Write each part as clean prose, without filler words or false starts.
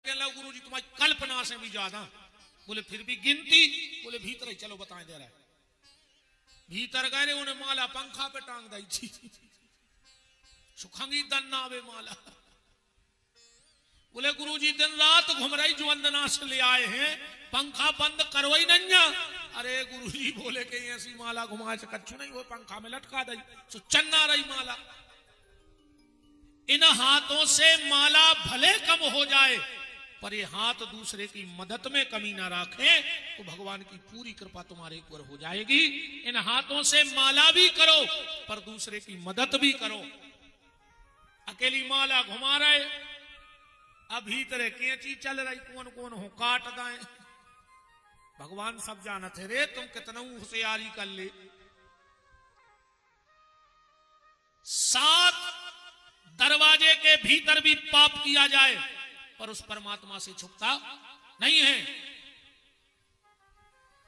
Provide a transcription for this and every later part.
गुरु जी तुम्हारी कल्पना से भी ज्यादा। बोले फिर भी गिनती? बोले भीतर ही चलो बताए दे रहा है। भीतर गए उन्हें माला पंखा पे टांग दी थी, सुखंगी दन ना आवे माला। बोले गुरु जी दिन रात घूम रही जो वंदना से ले आए हैं, पंखा बंद करो ही नहीं। अरे गुरु जी बोले कि ऐसी माला घुमाए से कच्छु नहीं हो, पंखा में लटका दी तो चन्ना रही माला। इन हाथों से माला भले कम हो जाए पर ये हाथ दूसरे की मदद में कमी ना रखे तो भगवान की पूरी कृपा तुम्हारे ऊपर हो जाएगी। इन हाथों से माला भी करो पर दूसरे की मदद भी करो। अकेली माला घुमा रहे, अभी तरह कैंची चल रही, कौन कौन हो काट दाए। भगवान सब जानते रे, तुम कितना होशियारी कर ले। 7 दरवाजे के भीतर भी पाप किया जाए पर उस परमात्मा से छुपता नहीं है।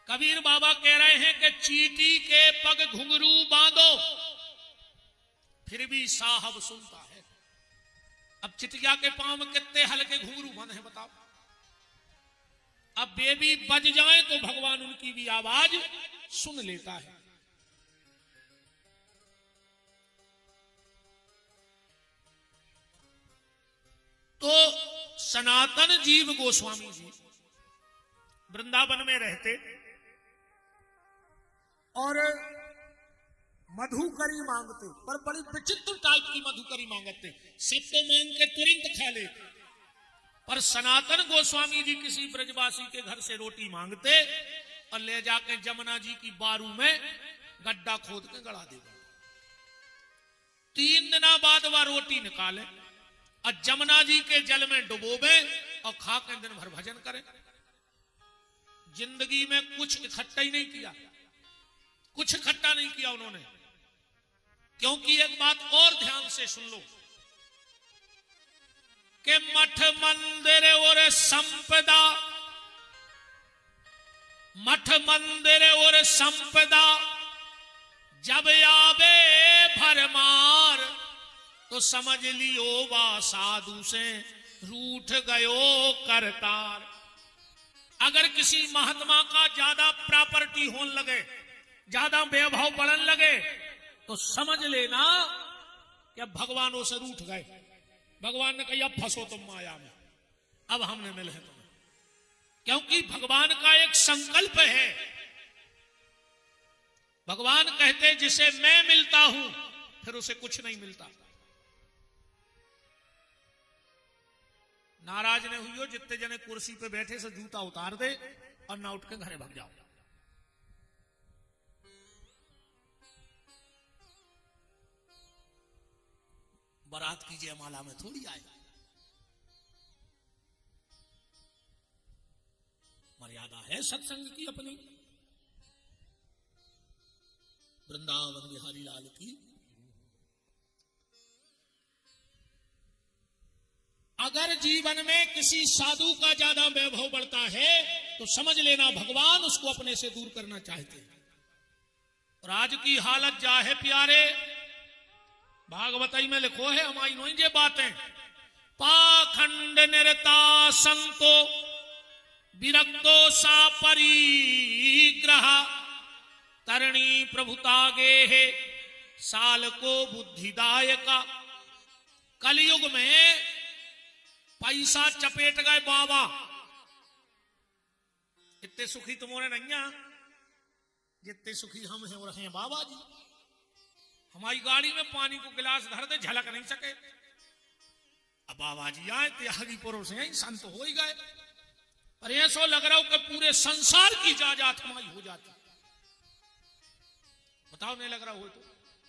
कबीर बाबा कह रहे हैं कि चींटी के पग घुंघरू बांधो फिर भी साहब सुनता है। अब चिटिया के पांव में कितने हल्के घुंघरू बंद है बताओ। अब बेबी बज जाए तो भगवान उनकी भी आवाज सुन लेता है। तो सनातन जीव गोस्वामी जी वृंदावन में रहते और मधुकरी मांगते, पर बड़ी विचित्र टाइप की मधुकरी मांगते। सब तो मांग के तुरंत खा ले, पर सनातन गोस्वामी जी किसी ब्रजवासी के घर से रोटी मांगते और ले जाके जमुना जी की बारू में गड्ढा खोद के गड़ा देगा। 3 दिन बाद वह रोटी निकाले और जमुना जी के जल में डुबोबे और खा के दिन भर भजन करें। जिंदगी में कुछ इकट्ठा ही नहीं किया, कुछ इकट्ठा नहीं किया उन्होंने। क्योंकि एक बात और ध्यान से सुन लो कि मठ मंदिर और संपदा, मठ मंदिर और संपदा जब आवे भरमार तो समझ लियो वा साधु से रूठ गयो करतार। अगर किसी महात्मा का ज्यादा प्रॉपर्टी होने लगे, ज्यादा वैभव बढ़ने लगे तो समझ लेना कि अब भगवानों से रूठ गए। भगवान ने कहा अब फंसो तुम माया में, अब हमने मिले हैं तुम्हें। क्योंकि भगवान का एक संकल्प है। भगवान कहते जिसे मैं मिलता हूं फिर उसे कुछ नहीं मिलता। नाराज ने हुई हो, जितने जने कुर्सी पे बैठे से जूता उतार दे और ना उठ के घरे भाग जाओ। बारात की जयमाला में थोड़ी आए, मर्यादा है सत्संग की अपनी। वृंदावन बिहारी लाल की। अगर जीवन में किसी साधु का ज्यादा वैभव बढ़ता है तो समझ लेना भगवान उसको अपने से दूर करना चाहते हैं। और आज की हालत जा है प्यारे, भागवतई में लिखो है हमारी नोई जे बातें। पाखंड निरता संतो विरक्तो सा परिग्रह तरणी प्रभुतागे है साल को बुद्धिदायका। कलयुग में पैसा चपेट गए बाबा, इतने सुखी तुम्हारे नहीं जितने सुखी हम हैं और हैं बाबा जी। हमारी गाड़ी में पानी को गिलास धर दे झलक नहीं सके। अब बाबा जी आए त्यागी पुरुष हैं, संत हो ही गए, पर ऐसा लग रहा हो कि पूरे संसार की जायदाद हमारी हो जाती। बताओ नहीं लग रहा हो तो?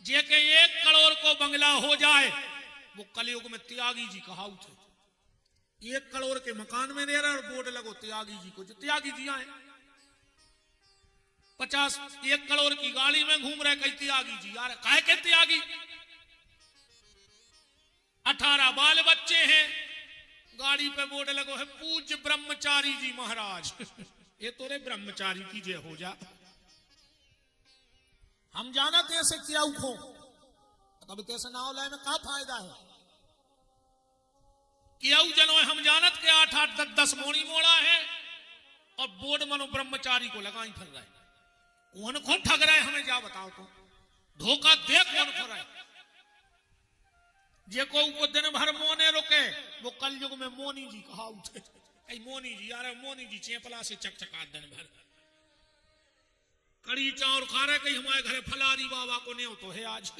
जे के 1 करोड़ को बंगला हो जाए वो कलयुग में त्यागी जी कहावत है। 1 करोड़ के मकान में रह रहा और बोर्ड लगो त्यागी जी को, जो त्यागी जी आए। 1 करोड़ की गाड़ी में घूम रहे कई त्यागी जी यार, काहे के त्यागी? 18 बाल बच्चे हैं, गाड़ी पे बोर्ड लगो है पूज्य ब्रह्मचारी जी महाराज। ये तो रे ब्रह्मचारी की जय हो जा। हम जाना कैसे किया उखो, तब कैसे ना हो लाए में क्या फायदा है। कि औ जनो हम जानत के 8-8 10-10 मोड़ी मोड़ा है और बोर्ड मनो ब्रह्मचारी को लगाई फिर रहे। कौन को ठग रहा है हमें जा बताओ तो, धोखा दे कौन को रहा है। जे को दिन भर मोने रुके वो कलयुग में मोनी जी कहा उठे। मोनी जी यार मोनी जी चेपला से चकचका दिन भर कड़ी चावल खा रहे। कहीं हमारे घरे फलारी बाबा को नहीं हो तो है आज।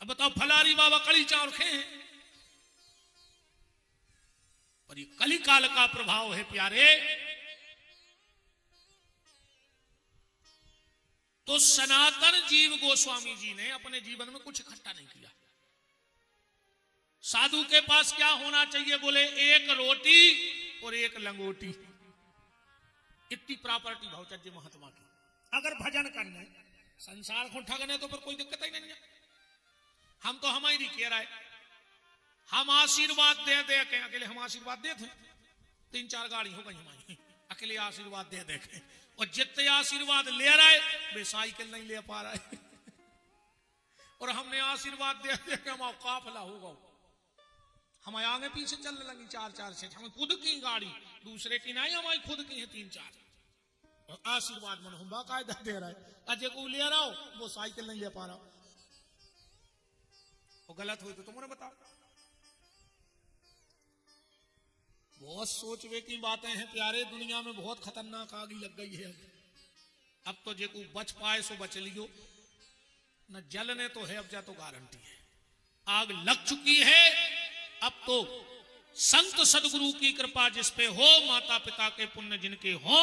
अब बताओ फलारी बाबा कड़ी चावल खे हैं। पर ये कली काल का प्रभाव है प्यारे। तो सनातन जीव गोस्वामी जी ने अपने जीवन में कुछ इकट्ठा नहीं किया। साधु के पास क्या होना चाहिए? बोले एक रोटी और एक लंगोटी, इतनी प्रॉपर्टी भौचर्य महात्मा की। अगर भजन करने संसार को ठगने तो फिर कोई दिक्कत ही नहीं है। हम तो हमारी कह रहा है, हम आशीर्वाद दे दे के अकेले हम आशीर्वाद दे थे 3-4 गाड़ी हो गई हमारी, अकेले आशीर्वाद दे दे के। और जितने आशीर्वाद ले रहा है वे साइकिल नहीं ले पा रहा है। और हमने आशीर्वाद दे दे के हमारा काफिला होगा, हम आगे पीछे चलने लगी 4-4 से। हम खुद की गाड़ी, दूसरे की नहीं, हमारी खुद की है 3-4। और आशीर्वाद मन हम बाकायदा दे रहा है। अजय को ले रहा हो वो साइकिल नहीं ले पा रहा, वो गलत हुई तो तुमने बताओ। बहुत सोचवे की बातें हैं प्यारे। दुनिया में बहुत खतरनाक आग लग गई है। अब तो जे को बच पाए सो बच लियो, न जलने तो है अब जा तो गारंटी है। आग लग चुकी है। अब तो संत सदगुरु की कृपा जिस पे हो, माता पिता के पुण्य जिनके हो,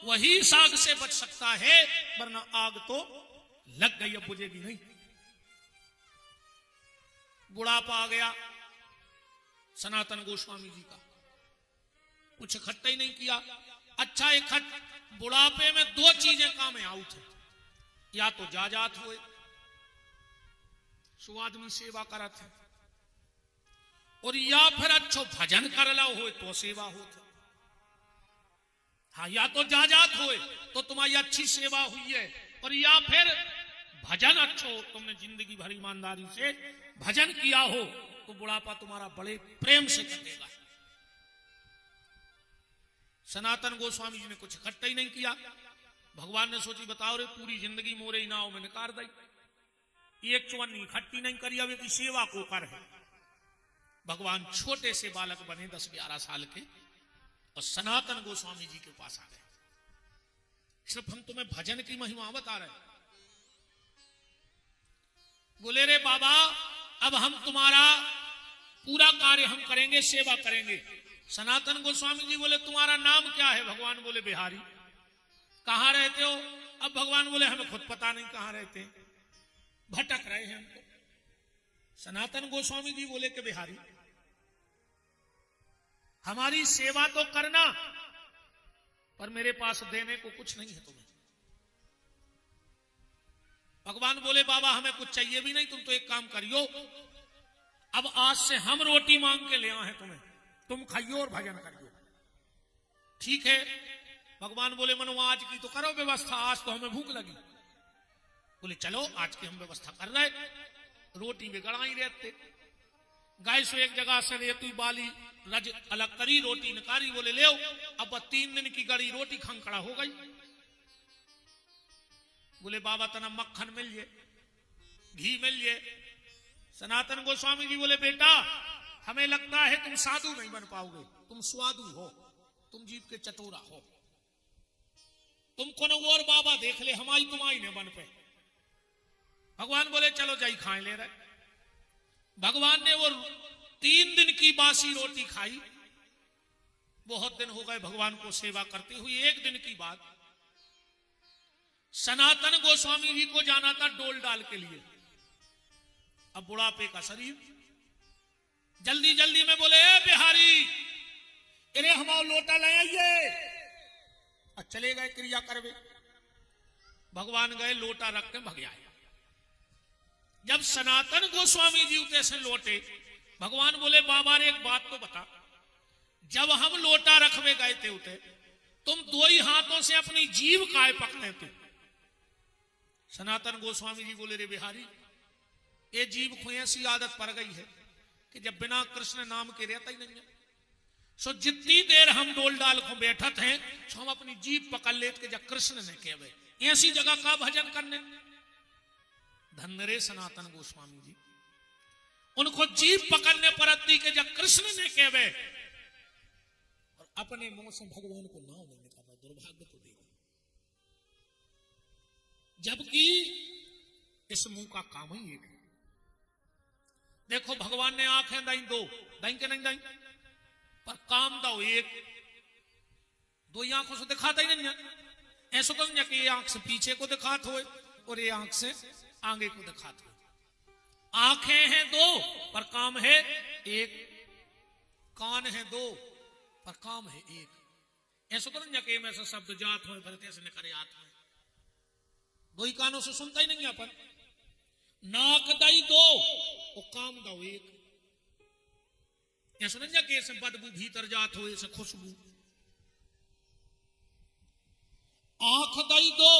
वही इस आग से बच सकता है, वरना आग तो लग गई, अब बुझेगी नहीं। बुढ़ापा आ गया सनातन गोस्वामी जी का, कुछ इकट्ठा ही नहीं किया। अच्छा इकट्ठ बुढ़ापे में 2 चीजें काम में आउट है, या तो जाजात हुए सो आदमी सेवा करत है, और या फिर अच्छो भजन कर लो हो तो सेवा होती। हाँ, या तो जाजात होए तो तुम्हारी अच्छी सेवा हुई है, और या फिर भजन अच्छो, तुमने जिंदगी भर ईमानदारी से भजन किया हो तो बुढ़ापा तुम्हारा बड़े प्रेम से कटेगा। सनातन गोस्वामी जी ने कुछ इकट्ठा ही नहीं किया। भगवान ने सोची बताओ रे पूरी जिंदगी मोरे नाव में निकाल दी, एक चुवन्नी इकट्ठी नहीं करी, अब की सेवा को कर है। भगवान छोटे से बालक बने 10-11 साल के, और सनातन गोस्वामी जी के पास आ गए। सिर्फ हम तुम्हें भजन की महिमा बता रहे। बोले रे बाबा अब हम तुम्हारा पूरा कार्य हम करेंगे, सेवा करेंगे। सनातन गोस्वामी जी बोले तुम्हारा नाम क्या है? भगवान बोले बिहारी। कहां रहते हो? अब भगवान बोले हमें खुद पता नहीं कहां रहते हैं, भटक रहे हैं हमको। सनातन गोस्वामी जी बोले कि बिहारी हमारी सेवा तो करना, पर मेरे पास देने को कुछ नहीं है तुम्हें। भगवान बोले बाबा हमें कुछ चाहिए भी नहीं, तुम तो एक काम करियो, अब आज से हम रोटी मांग के ले आए हैं तुम्हें, तुम खाइयो और भजन करियो। ठीक है। भगवान बोले मनो आज की तो करो व्यवस्था, आज तो हमें भूख लगी। बोले चलो आज की हम व्यवस्था कर रहे। रोटी में गड़ाई रहते, गाय से एक जगह से रेतु बाली रज अलग करी, रोटी निकाली। बोले ले अब 3 दिन की गड़ी रोटी खंकड़ा हो गई। बोले बाबा तना मक्खन मिल जाए, घी मिल जाए। सनातन गोस्वामी जी बोले बेटा हमें लगता है तुम साधु नहीं बन पाओगे, तुम स्वादु हो, तुम जीव के चटोरा हो, तुम कौन और बाबा देख ले, हमारी तुम्हारी ने बन पे। भगवान बोले चलो जाई खाए ले रहे। भगवान ने वो 3 दिन की बासी रोटी खाई। बहुत दिन हो गए भगवान को सेवा करते हुए। एक दिन की बात, सनातन गोस्वामी जी को जाना था डोल डाल के लिए। अब बुढ़ापे का शरीर, जल्दी जल्दी में बोले ए बिहारी अरे हमारा लोटा ले आइए। और चले गए क्रिया करवे। भगवान गए लोटा रख के भग आए। जब सनातन गोस्वामी जी उते से लौटे, भगवान बोले बाबा रे एक बात तो बता, जब हम लोटा रखवे गए थे उते तुम 2 ही हाथों से अपनी जीभ काय पकड़े थे। सनातन गोस्वामी जी बोले रे बिहारी ये जीभ को ऐसी आदत पड़ गई है कि जब बिना कृष्ण नाम के रहता ही नहीं है। सो जितनी देर हम डोल डाल को बैठत हैं सो हम अपनी जीप पकड़ लेते कि जब कृष्ण ने कहवे, ऐसी जगह का भजन करने। धन्य रे सनातन गोस्वामी जी, उनको जीप पकड़ने पर अति के जब कृष्ण ने कहवे और अपने मुंह से भगवान को नाम नहीं निकाला। दुर्भाग्य तो देखो, जबकि इस मुंह का काम ही एक है। देखो भगवान ने आंखें दाई दो, दाई के नहीं दाई, पर काम दो एक। दो ही आंखों से दिखाता ही नहीं है। ऐसा तो नहीं कि ये आंख से पीछे को दिखात हो और ये आंख से आगे को दिखात हो। आंखें हैं दो पर काम है एक, कान है दो पर काम है एक। ऐसा तो नहीं कि मैं से शब्द जात हो फिर ऐसे निकले आत हो। दो ही कानों से सुनता ही नहीं अपन। नाक दाई दो और काम दो एक। ऐसा नहीं कि ऐसे बदबू भीतर जात हो, ऐसे खुशबू। आंख दाई दो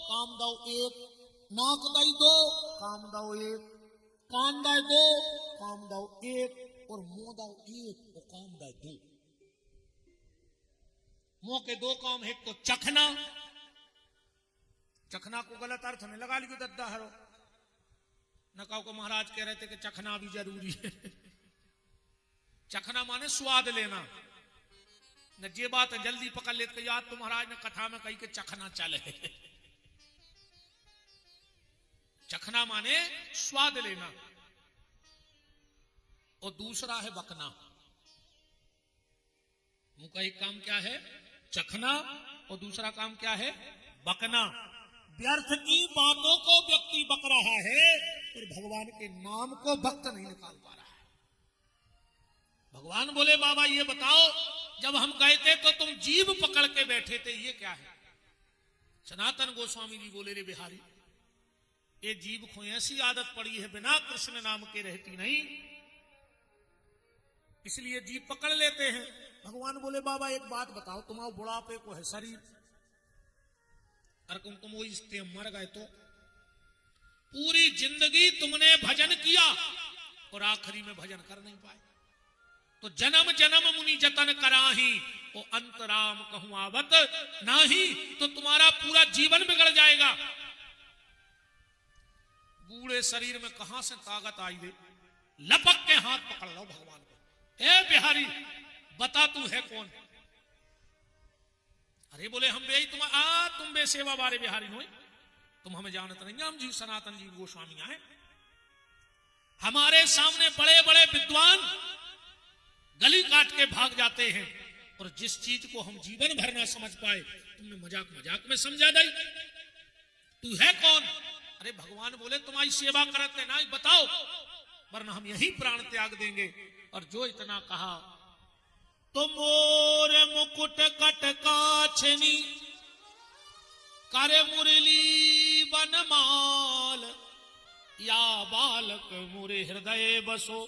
काम दो एक, नाक दाई दो काम दो एक, कान दाई दो काम दो एक, और मुंह दो एक और काम दाई दो। मुंह के दो काम है, एक तो चखना। चखना को गलत अर्थ में लगा लियो दद्दा हरो। नकाओ को महाराज कह रहे थे कि चखना भी जरूरी है। चखना माने स्वाद लेना। न जे बात जल्दी पकड़ लेते याद तो महाराज ने कथा में कही कि चखना चले। चखना माने स्वाद लेना। और दूसरा है बकना। मुंह का एक काम क्या है? चखना। और दूसरा काम क्या है? बकना। व्यर्थ की बातों को व्यक्ति बक रहा है और भगवान के नाम को भक्त नहीं निकाल पा रहा है। भगवान बोले बाबा ये बताओ, जब हम गए थे तो तुम जीभ पकड़ के बैठे थे, ये क्या है? सनातन गोस्वामी जी बोले रे बिहारी, ये जीभ को ऐसी आदत पड़ी है बिना कृष्ण नाम के रहती नहीं, इसलिए जीभ पकड़ लेते हैं। भगवान बोले बाबा एक बात बताओ, तुम्हारे बुढ़ापे को है शरीर, और तुम वो इससे मर गए तो पूरी जिंदगी तुमने भजन किया और आखिरी में भजन कर नहीं पाए, तो जन्म जन्म मुनि जतन कराही ओ अंतराम कहूं आवत नाही, तो तुम्हारा पूरा जीवन बिगड़ जाएगा। बूढ़े शरीर में कहां से ताकत आई दे? लपक के हाथ पकड़ लो भगवान को। ए बिहारी बता तू है कौन? अरे बोले हम बे तुम बे सेवा बारे बिहारी हो, तुम हमें जानते नहीं। हम जी सनातन जी गोस्वामी आए, हमारे सामने बड़े बड़े विद्वान गली काट के भाग जाते हैं, और जिस चीज को हम जीवन भर ना समझ पाए तुमने मजाक मजाक में समझा दी। तू है कौन? अरे भगवान बोले तुम्हारी सेवा करते ना, बताओ वरना हम यही प्राण त्याग देंगे। और जो इतना कहा, तो मोर मुकुट कटकाछनी करे मुरली बनमाल, या बालक मुरे हृदय बसो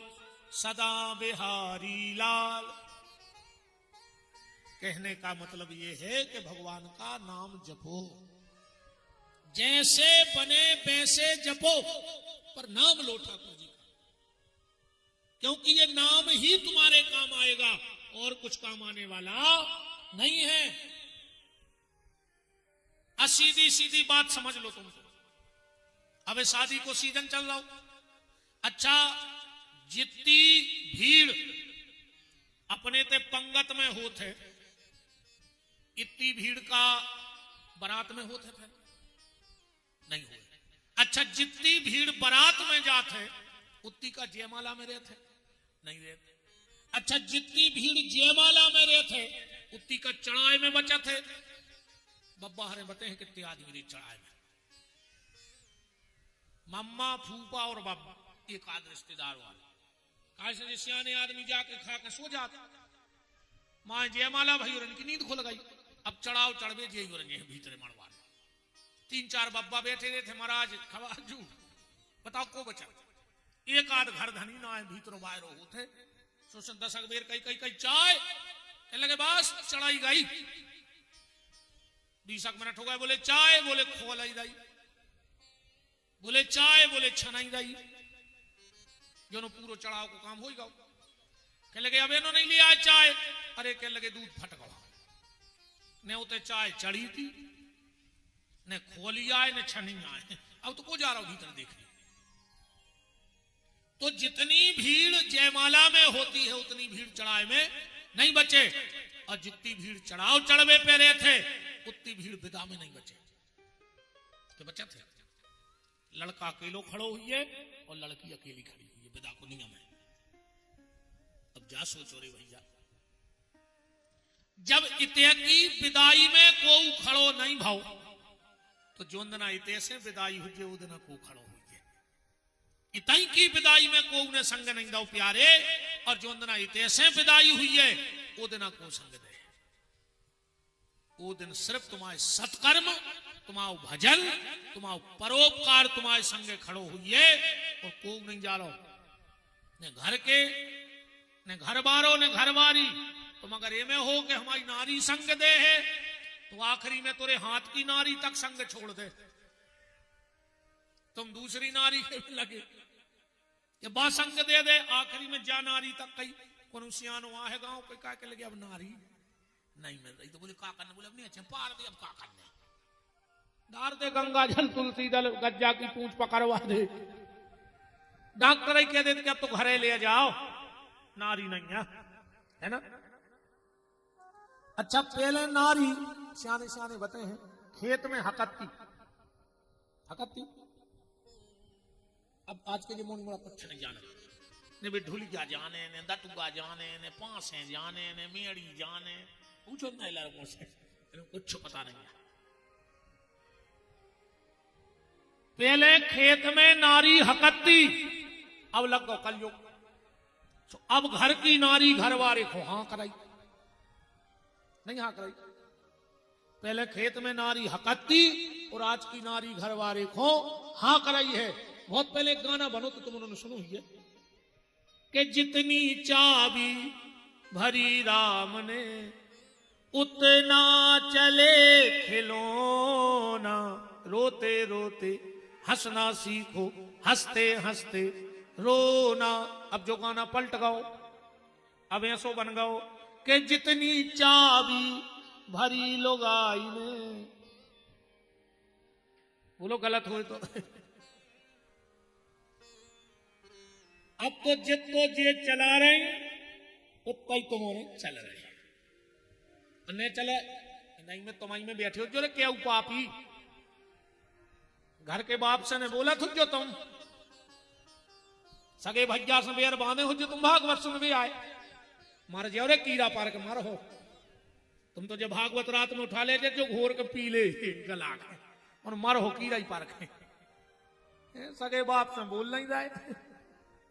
सदा बिहारी लाल। कहने का मतलब यह है कि भगवान का नाम जपो, जैसे बने वैसे जपो, पर नाम लो ठाकुर जी का, क्योंकि ये नाम ही तुम्हारे काम आएगा और कुछ काम आने वाला नहीं है। सीधी सीधी बात समझ लो तुम। अब शादी को सीजन चल रहा हो, अच्छा जितनी भीड़ अपने ते पंगत में होते, इतनी भीड़ का बारात में होते थे नहीं हुए। अच्छा जितनी भीड़ बारात में जाते उतनी का जयमाला में रहते नहीं रहते। अच्छा जितनी भीड़ जयमाला में रहते उतनी का चढ़ाए में बचा थे। बब्बा हरे बते हैं कितने आदमी चढ़ाए में, मम्मा फूफा और बाबा एक आध रिश्तेदार वाले, कैसे सियाने आदमी जाके खा के सो जाते। मां जयमाला भाई और इनकी नींद खुल गई। अब चढ़ाव चढ़वे जे भीतर मड़वा, तीन चार बब्बा बैठे रहे थे महाराज खवाजू, बताओ को बचा? एक आध घर धनी ना है भीतर बाहर होते, सोचन 10 बेर कई कई कई चाय लगे, बस चढ़ाई गई। 20 मिनट हो गए, बोले चाय, बोले खोलाई दाई, बोले चाय, बोले छनाई दाई। जो पूरा चढ़ाव को काम हो गया। कह लगे अब इन्होंने नहीं लिया चाय, अरे कह लगे दूध फट गया ने उते चाय चढ़ी थी ने खोली आए ने छनी आए, अब तो को जा रहा हूं भीतर देखने। तो जितनी भीड़ जयमाला में होती है उतनी भीड़ चढ़ाए में नहीं बचे, और जितनी भीड़ चढ़ाव चढ़वे पे रहे थे उतनी भीड़ विदा में नहीं बचे। तो बचे थे लड़का अकेलो खड़ो हुई है और लड़की अकेली खड़ी हुई है, विदा को नियम है। अब जा सोचो रे भैया, जब इते की विदाई में को खड़ो नहीं भाव, तो जोंदना इते से विदाई हुई उदना को खड़ो हुई है। इतई की विदाई में को उन्हें संग नहीं दो प्यारे, और जोंदना इते से विदाई हुई है उदना को संग दे। वो दिन सिर्फ तुम्हारे सत्कर्म, तुम्हारा भजन, तुम्हारा परोपकार तुम्हारे संगे खड़ो हुई है, और को नहीं जा लो ने घर के ने घर बारो ने घर बारी। तुम अगर ये में हो कि हमारी नारी संग दे है, तो आखिरी में तुरे हाथ की नारी तक संग छोड़ दे, तुम दूसरी नारी के भी लगे ये बा संग दे दे, आखिरी में जा नारी तक कही कौन सियानो आहे गांव कोई का के लगे अब नारी नहीं मिल रही, तो बोले का करने, बोले अब नहीं अच्छे पार दे, अब का करने, डार दे गंगा जल तुलसी दल गज्जा की पूंछ पकड़वा दे। डॉक्टर ही कह देते कि अब तो घरे ले जाओ, नारी नहीं है ना। अच्छा पहले नारी सियाने सियाने बते हैं खेत में हकत्ती हकत्ती। अब आज के जमाने में कुछ नहीं जाने, ने बिढुलिया जाने ने दटुआ जाने ने पांसे जाने ने मेड़ी जाने, पूछो नहीं लड़कों से, कुछ पता नहीं है। पहले खेत में नारी हकत्ती, अब लग गो कलयुग, तो अब घर की नारी घर वारे को हाँ कराई नहीं हाँ कराई। पहले खेत में नारी हकत्ती और आज की नारी घर वारे को हाँ कराई है। बहुत पहले एक गाना बनो तो तुम उन्होंने सुनो ही है कि जितनी चाबी भरी राम ने उतना चले खिलौना, रोते रोते हंसना सीखो हंसते हंसते रोना। अब जो गाना पलट गाओ, अब ऐसो बन गाओ कि जितनी चाबी भरी लोगाई ने, बोलो गलत हो तो। अब तो जितो जे चला रहे उतना ही तुम्हारे चल रहे नहीं चला नहीं में तुम्हारी में बैठे हो जो रे क्या पापी, घर के बाप से ने बोला थुक जो तुम सगे भैया से बेर बांधे हो जो तुम भागवत सुन भी आए, मार जाओ रे कीड़ा पार के मारो हो तुम। तो जब भागवत रात में उठा ले जो घोर के पी ले गला के और मारो हो कीड़ा ही पार के। सगे बाप से बोल नहीं जाए,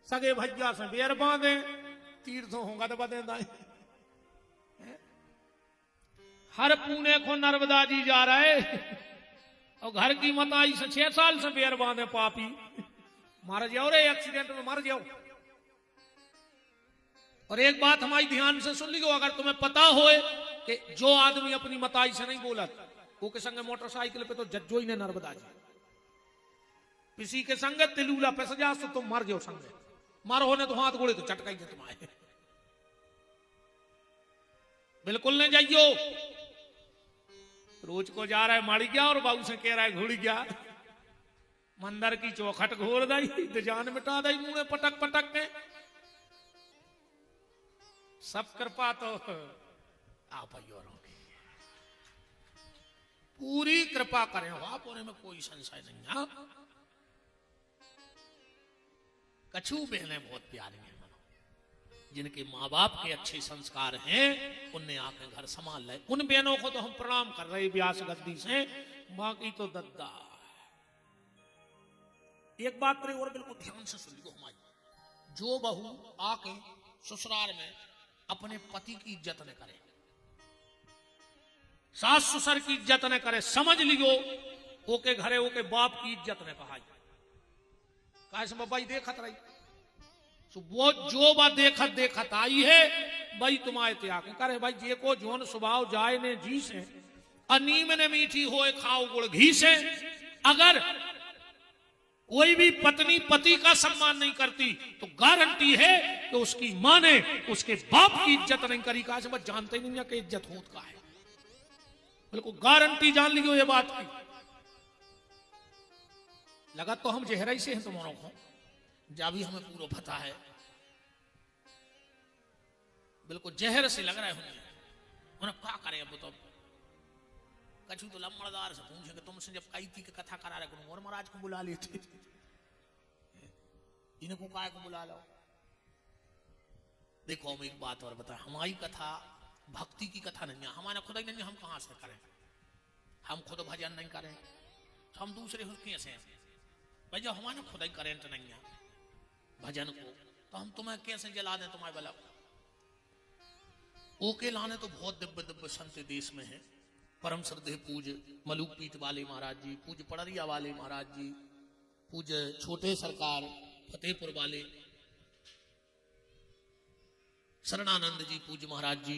सगे भैया से बेर बांधे, तीर्थों होगा तो बदे दाए। हर पुणे को नर्मदा जी जा रहे और घर की मताई से 6 साल से बेर बांधे पापी, मार जाओ रे एक्सीडेंट में मर जाओ। और एक बात हमारी ध्यान से सुन लियो, अगर तुम्हें पता हो कि जो आदमी अपनी मताई से नहीं बोला वो के संग मोटरसाइकिल पे तो जज्जो ही ने नर्मदा जी, किसी के संग तिलूला पे सजा तो तुम मर जाओ संग, मारो होने तो हाथ गोड़े तो चटकाई दे तुम्हारे। बिल्कुल नहीं जाइयो। रोज को जा रहा है माड़ी गया और बाबू से कह रहा है घुड़ी गया, मंदिर की चौखट घोर दाई तो जान मिटा दाई मुंह पटक पटक के। सब कृपा तो आप पूरी कृपा करें हो आप, होने में कोई संशय नहीं है। कछु बहनें बहुत प्यारी हैं, जिनके माँ बाप के अच्छे संस्कार हैं उनने आके घर संभाल ले, उन बहनों को तो हम प्रणाम कर रहे व्यास गद्दी से, बाकी तो दद्दा। एक बात पर और बिल्कुल ध्यान से सुन लो हमारी, जो बहू आके ससुराल में अपने पति की इज्जत न करे, सास ससुर की इज्जत न करे, समझ लियो ओके घरे ओके बाप की इज्जत न कहाई। कैसे बाई देखत रही तो वो जो बात देखत देखत आई है भाई तुम्हारे त्याग करे भाई, जे को जोन स्वभाव जाए ने जी से अनीम ने मीठी होए खाओ गुड़ घी से। अगर कोई भी पत्नी पति का सम्मान नहीं करती तो गारंटी है कि उसकी मां ने उसके बाप की इज्जत नहीं करी। कहा बस जानते ही नहीं है कि इज्जत होत का है, बिल्कुल गारंटी जान लियो ये बात की। लगा तो हम जहराई से हैं तुम्हारों को, जा भी हमें पूरा पता है, बिल्कुल जहर से लग रहा है हमें। उन्हें क्या करें अब तो कछु तो लम्बड़दार से पूछे कि तुमसे जब कई थी कि कथा करा रहे और महाराज को बुला लेते, इनको काय को बुला लो। देखो हम एक बात और बता, हमारी कथा भक्ति की कथा नहीं है, हमारा खुद ही नहीं है, हम कहां से करें, हम खुद भजन नहीं करें तो हम दूसरे कैसे हैं भाई। जब हमारा खुद ही करेंट नहीं है भजन को तो हम तुम्हें कैसे जला दें तुम्हारे बला। ओके लाने तो बहुत दिव्य दिव्य संत देश में है, परम श्रद्धेय पूज्य मलुकपीठ वाले महाराज जी, पूज्य पड़रिया वाले महाराज जी, पूज्य छोटे सरकार फतेहपुर वाले शरणानंद जी पूज्य महाराज जी,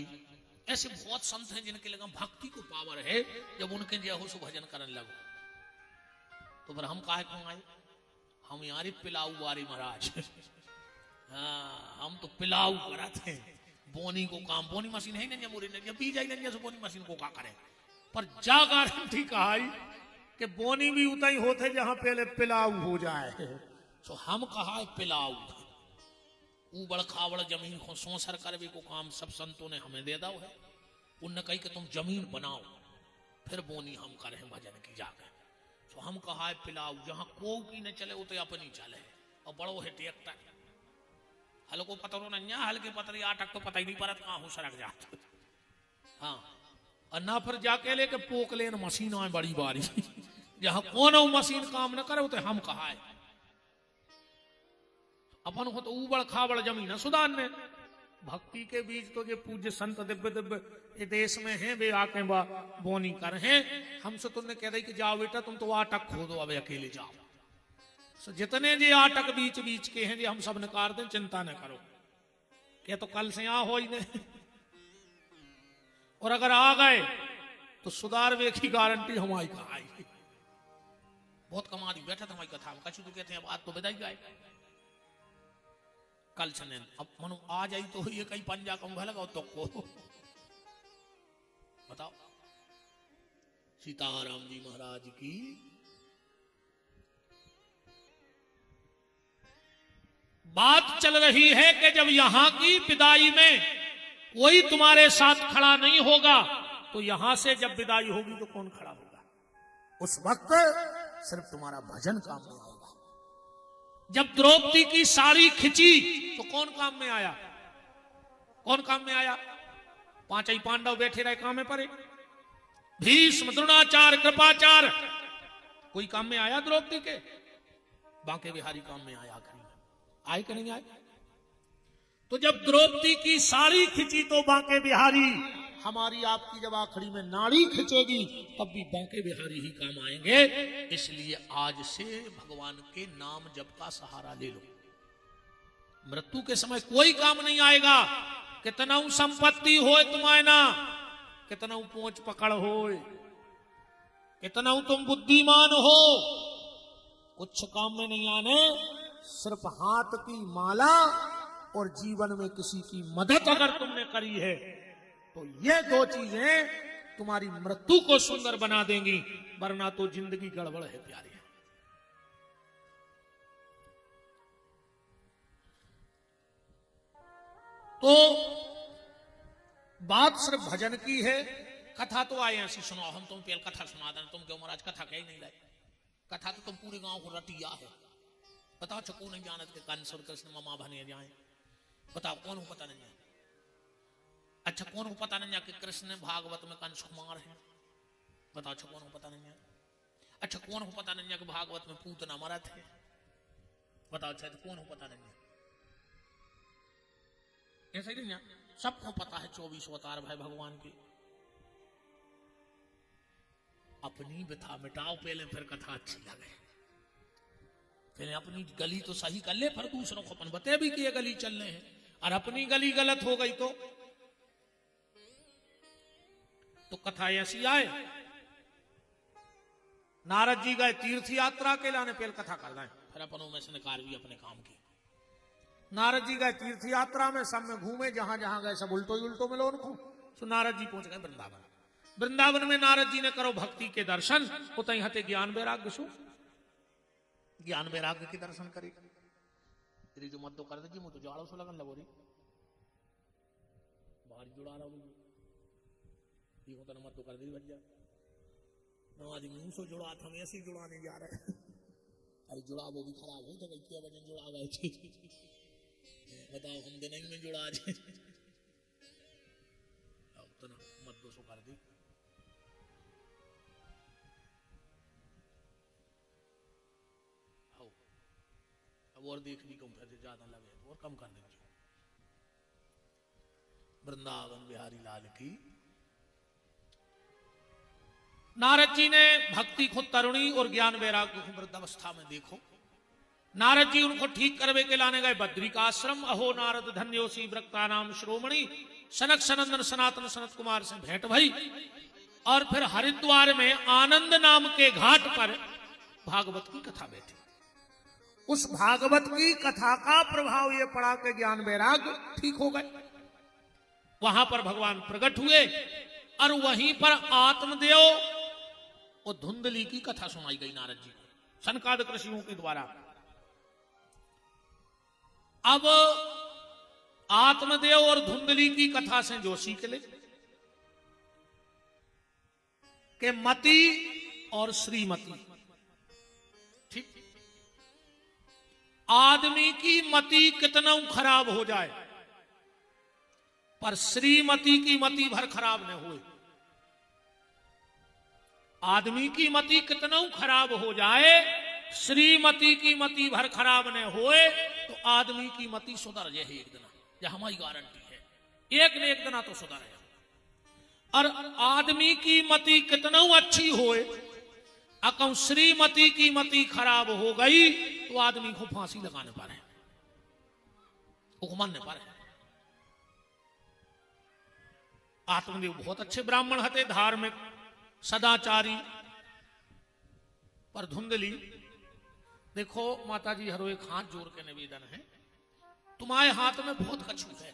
ऐसे बहुत संत हैं जिनके लगा भक्ति को पावर है। जब उनके जय हो सो भजन करने लगो तो फिर हम काहे क्यों आए, हम यार पिलाऊ वारे महाराज। हाँ हम तो पिलाऊ करते हैं, बोनी को काम, बोनी मशीन है नहीं मोरी नहीं पी जाए नहीं, बोनी मशीन को का करे। पर जा गारंटी कहा कि बोनी भी उतना ही होते जहां पहले पिलाऊ हो जाए। तो हम कहा पिलाऊ उबड़ खाबड़ जमीन को सोसर करवे को काम सब संतों ने हमें दे दो है। उनने कही कि तुम जमीन बनाओ फिर बोनी हम करें भजन की जाकर। तो हम कहा पिलाऊ जहां को की न चले वो तो अपनी चले, और बड़ो है ट्रैक्टर हल को पतरो नहीं, हल के पतरी आटक तो पता ही नहीं परत कहां हो सरक जाता। हाँ और ना फिर जाके लेके पोक लेन मशीन आए बड़ी बारी जहां कौन मशीन काम न करे तो हम कहा है अपन हो तो उबड़ खाबड़ जमीन सुदान ने। भक्ति के बीच तो ये पूज्य संत दिव्य दिव्य ये देश में हैं, वे आके बोनी कर हैं। हमसे तुमने कह रही कि जाओ बेटा तुम तो आटक खोदो, अब अकेले जाओ। तो जितने जे आटक बीच बीच के हैं जे हम सब निकाल दें, चिंता न करो, क्या तो कल से आ हो ही नहीं। और अगर आ गए तो सुधार वे की गारंटी हमारी कहा आई। बहुत कमाल बैठा था हमारी कथा में, कछु तो कहते हैं अब आज तो विदाई गए कल छने, अब मनो आ जाई तो ये कहीं पंजा कम लगाओ तो को बताओ। सीताराम जी महाराज की बात चल रही है कि जब यहां की विदाई में कोई तुम्हारे साथ खड़ा नहीं होगा तो यहां से जब विदाई होगी तो कौन खड़ा होगा। उस वक्त सिर्फ तुम्हारा भजन काम में आएगा। जब द्रौपदी की साड़ी खिंची तो कौन काम में आया, कौन काम में आया, पांच ही पांडव बैठे रहे काम में पड़े, भीष्म द्रोणाचार्य कृपाचार्य, कोई काम में आया द्रौपदी के। बांके बिहारी काम में आया, आखिरी में आए कि नहीं आए। तो जब द्रौपदी की साड़ी खिंची तो बांके बिहारी, हमारी आपकी जब आखिरी में नाड़ी खिंचेगी तब भी बांके बिहारी ही काम आएंगे। इसलिए आज से भगवान के नाम जप का सहारा ले लो, मृत्यु के समय कोई काम नहीं आएगा। कितना संपत्ति हो तुम्हारे ना, कितना पोंछ पकड़ हो, कितना तुम बुद्धिमान हो, कुछ काम में नहीं आने। सिर्फ हाथ की माला और जीवन में किसी की मदद अगर तुमने करी है तो ये दो चीजें तुम्हारी मृत्यु को सुंदर बना देंगी, वरना तो जिंदगी गड़बड़ है प्यारे। तो बात सिर्फ भजन की है। कथा तो आए ऐसी सुनाओ, हम तुम पहले कथा सुना दें, तुम क्यों महाराज कथा कहीं नहीं लाए। कथा तो तुम पूरे गांव को रटिया है। बताओ चकू नहीं जानत के कंस और कृष्ण मामा बने जाए, बताओ कौन हो पता नहीं है। अच्छा कौन को पता नहीं है कि कृष्ण भागवत में कंस कुमार है, बताओ। अच्छा कौन को पता नहीं है। अच्छा कौन को पता नहीं है कि भागवत में पूतना मरत है, बताओ। अच्छा तो कौन को पता नहीं है, ऐसा ही नहीं है, सबको पता है 24 अवतार भाई भगवान के। अपनी व्यथा मिटाओ पहले, फिर कथा अच्छी लगे। पहले अपनी गली तो सही कर ले, फिर दूसरों को अपन बते भी कि ये गली चल रहे हैं। और अपनी गली गलत हो गई तो कथा ऐसी आए। नारद जी गए तीर्थ यात्रा के लाने, पहले कथा कर रहे हैं, फिर अपनों में से निकाल भी अपने काम की। नारद जी गए तीर्थ यात्रा में, सब में घूमे, जहां जहां गए सब उल्टो ही उल्टो मिलो उनको। तो नारद जी पहुंच गए वृंदावन। वृंदावन में नारद जी ने करो भक्ति के दर्शन, उतई हते ज्ञान वैराग्य सु, ज्ञान वैराग्य के दर्शन करे। तेरी जो मत तो कर दे, मुझे जाड़ो सो लगन लगो री, बाहर जुड़ा रहा हूं, ये होता ना मत तो कर दी भैया, नवाजी मुंह से जुड़ा था, मैं ऐसे जुड़ाने जा रहे हैं। अरे जुड़ा वो भी खराब हो तो क्या वजन जुड़ा गए थे, बताओ हम दिन में जुड़ा जाए, तो ना मत दो सो कर दी। अब और देख भी कम फिर ज्यादा लगे तो और कम कर दीजिए। वृंदावन बिहारी लाल की। नारद जी ने भक्ति को तरुणी और ज्ञान वैराग्य को वृद्धावस्था में देखो। नारद जी उनको ठीक करवे के लाने गए बद्री का आश्रम। अहो नारद धन्योसी व्रक्ता नाम श्रोमणी, सनक सनंदन सनातन सनत कुमार से भेंट भई। और फिर हरिद्वार में आनंद नाम के घाट पर भागवत की कथा बैठी। उस भागवत की कथा का प्रभाव ये पड़ा कि ज्ञान वैराग्य ठीक हो गए। वहां पर भगवान प्रकट हुए और वहीं पर आत्मदेव और धुंधली की कथा सुनाई गई नारद जी को सनकादिक ऋषियों के द्वारा। अब आत्मदेव और धुंधली की कथा से जो सीख ले कि मति और श्रीमती, ठीक, आदमी की मति कितना खराब हो जाए पर श्रीमती की मति भर खराब न होए। आदमी की मति कितना खराब हो जाए, श्रीमती की मति भर खराब न होए तो आदमी की मति सुधर जाए एक दिन, यह हमारी गारंटी है, एक न एक दिन तो सुधर है। और आदमी की मति कितना अच्छी होए, अकम श्रीमती की मति खराब हो गई तो आदमी को फांसी लगाने पर है, हुक्मन पर है। आत्मदेव बहुत अच्छे ब्राह्मण हते, धार्मिक सदाचारी, पर धुंधली देखो माता जी हरो एक हाथ जोड़ के निवेदन है, तुम्हारे हाथ में बहुत कछु है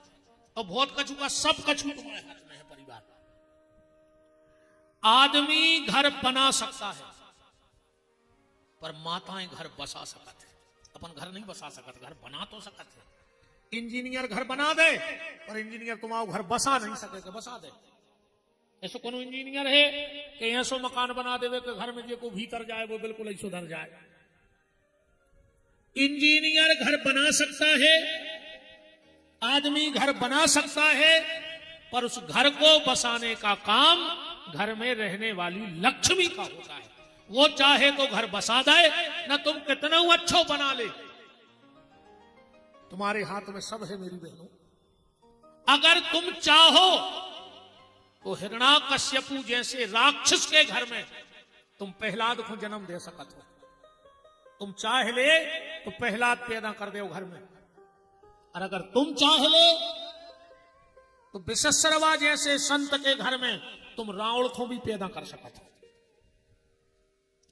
और बहुत कछु का सब कछु तुम्हारे हाथ में है। परिवार, आदमी घर बना सकता है पर माताएं घर बसा सकत है। अपन घर नहीं बसा सकत, घर बना तो सकत है। इंजीनियर घर बना दे पर इंजीनियर तुम्हारा घर बसा नहीं सके, बसा दे। ऐसा कोनो इंजीनियर है कि ऐसो मकान बना देवे कि घर में जो को भीतर जाए वो बिल्कुल ही सुधर जाए। इंजीनियर घर बना सकता है, आदमी घर बना सकता है, पर उस घर को बसाने का काम घर में रहने वाली लक्ष्मी का होता है। वो चाहे तो घर बसा दे, न तुम कितना अच्छो बना ले, तुम्हारे हाथ में सब है मेरी बहनों। अगर तुम चाहो तो हिरण्याकश्यपु जैसे राक्षस के घर में तुम प्रहलाद को जन्म दे सकत हो। तुम चाह ले तो प्रहलाद पैदा कर दो घर में, और अगर तुम चाह ले तो विशस्रवा जैसे संत के घर में तुम रावण को भी पैदा कर सकत हो।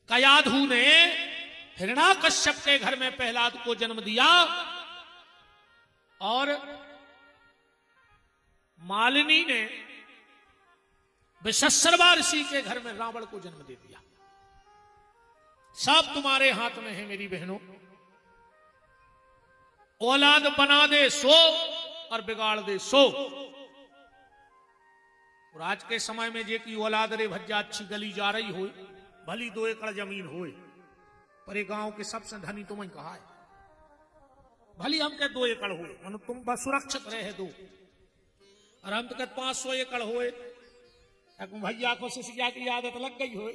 कयाधु ने हिरण्याकश्यप के घर में प्रहलाद को जन्म दिया और मालिनी ने विशस्रवा ऋषि के घर में रावण को जन्म दे दिया। सब तुम्हारे हाथ में है मेरी बहनों। औलाद बना दे सो और बिगाड़ दे सो। और आज के समय में जे की औलाद रे भज्जा अच्छी गली जा रही हो, भली 2 एकड़ जमीन होए, पर ये गांव के सबसे धनी तुम्हें कहा है, भली हम के 2 एकड़ हो, मतलब तुम बस सुरक्षित रहे दो, और हम तो कहते 500 एकड़ होए, भैया को शिष्या की आदत लग गई हो